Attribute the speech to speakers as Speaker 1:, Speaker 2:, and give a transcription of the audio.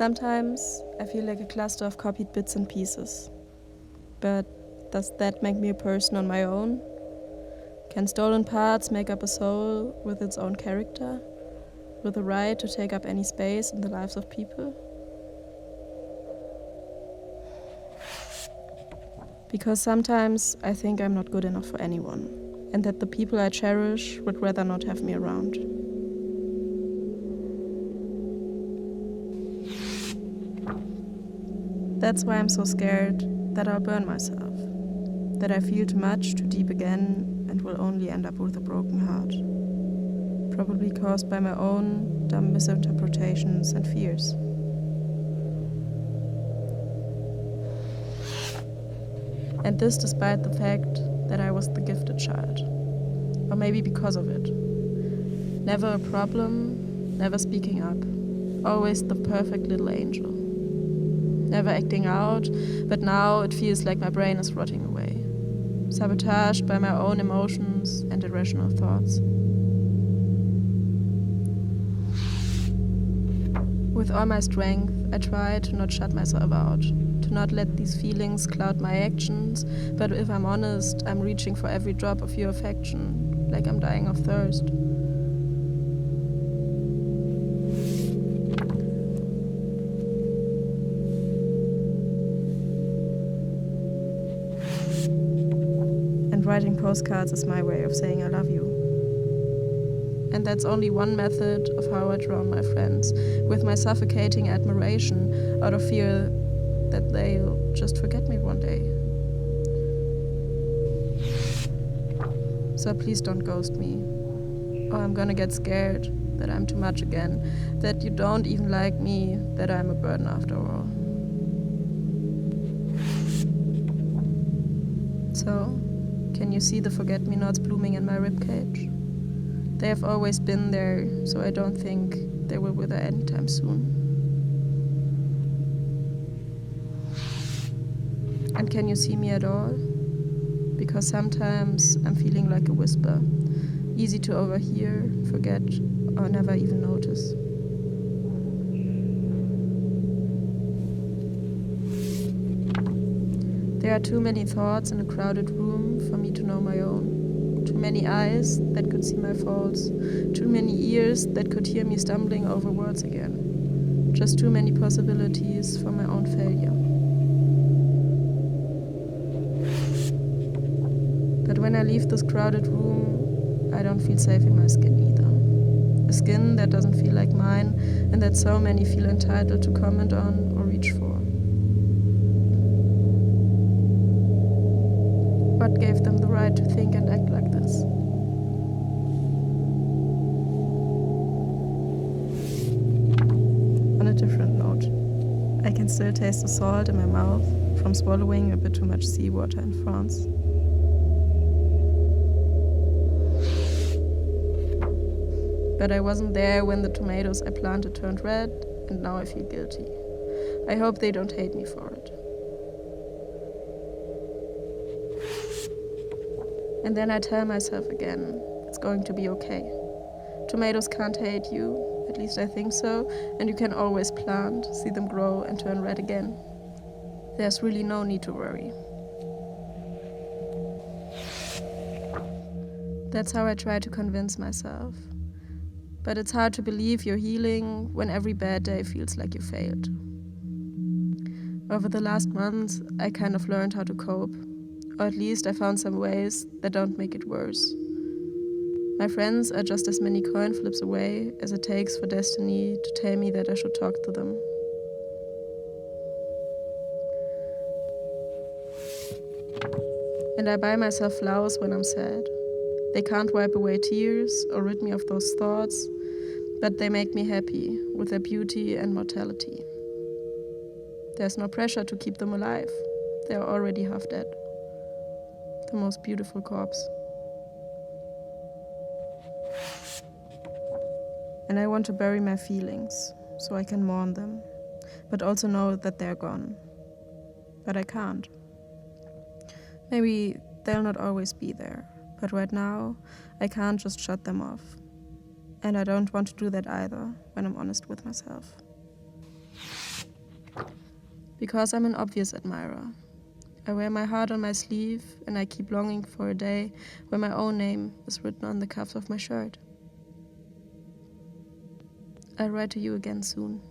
Speaker 1: Sometimes I feel like a cluster of copied bits and pieces. But does that make me a person on my own? Can stolen parts make up a soul with its own character, with the right to take up any space in the lives of people? Because sometimes I think I'm not good enough for anyone, and that the people I cherish would rather not have me around. That's why I'm so scared that I'll burn myself, that I feel too much, too deep again, and will only end up with a broken heart. Probably caused by my own dumb misinterpretations and fears. And this despite the fact that I was the gifted child. Or maybe because of it. Never a problem, never speaking up. Always the perfect little angel. Never acting out, but now it feels like my brain is rotting away. Sabotaged by my own emotions and irrational thoughts. With all my strength, I try to not shut myself out, to not let these feelings cloud my actions, but if I'm honest, I'm reaching for every drop of your affection, like I'm dying of thirst. And writing postcards is my way of saying I love you. And that's only one method of how I drown my friends, with my suffocating admiration, out of fear that they'll just forget me one day. So please don't ghost me, or I'm gonna get scared that I'm too much again, that you don't even like me, that I'm a burden after all. So, can you see the forget-me-nots blooming in my ribcage? They have always been there, so I don't think they will wither anytime soon. And can you see me at all? Because sometimes I'm feeling like a whisper, easy to overhear, forget, or never even notice. There are too many thoughts in a crowded room for me to know my own. Too many eyes that could see my faults. Too many ears that could hear me stumbling over words again. Just too many possibilities for my own failure. But when I leave this crowded room, I don't feel safe in my skin either. A skin that doesn't feel like mine, and that so many feel entitled to comment on or reach for. What gave them the right to think and act like this? On a different note, I can still taste the salt in my mouth from swallowing a bit too much seawater in France. But I wasn't there when the tomatoes I planted turned red, and now I feel guilty. I hope they don't hate me for it. And then I tell myself again, it's going to be okay. Tomatoes can't hate you, at least I think so, and you can always plant, see them grow and turn red again. There's really no need to worry. That's how I try to convince myself. But it's hard to believe you're healing when every bad day feels like you failed. Over the last months, I kind of learned how to cope. Or at least I found some ways that don't make it worse. My friends are just as many coin flips away as it takes for destiny to tell me that I should talk to them. And I buy myself flowers when I'm sad. They can't wipe away tears or rid me of those thoughts, but they make me happy with their beauty and mortality. There's no pressure to keep them alive. They are already half dead. The most beautiful corpse. And I want to bury my feelings, so I can mourn them, but also know that they're gone. But I can't. Maybe they'll not always be there, but right now, I can't just shut them off. And I don't want to do that either, when I'm honest with myself. Because I'm an obvious admirer. I wear my heart on my sleeve, and I keep longing for a day where my own name is written on the cuffs of my shirt. I'll write to you again soon.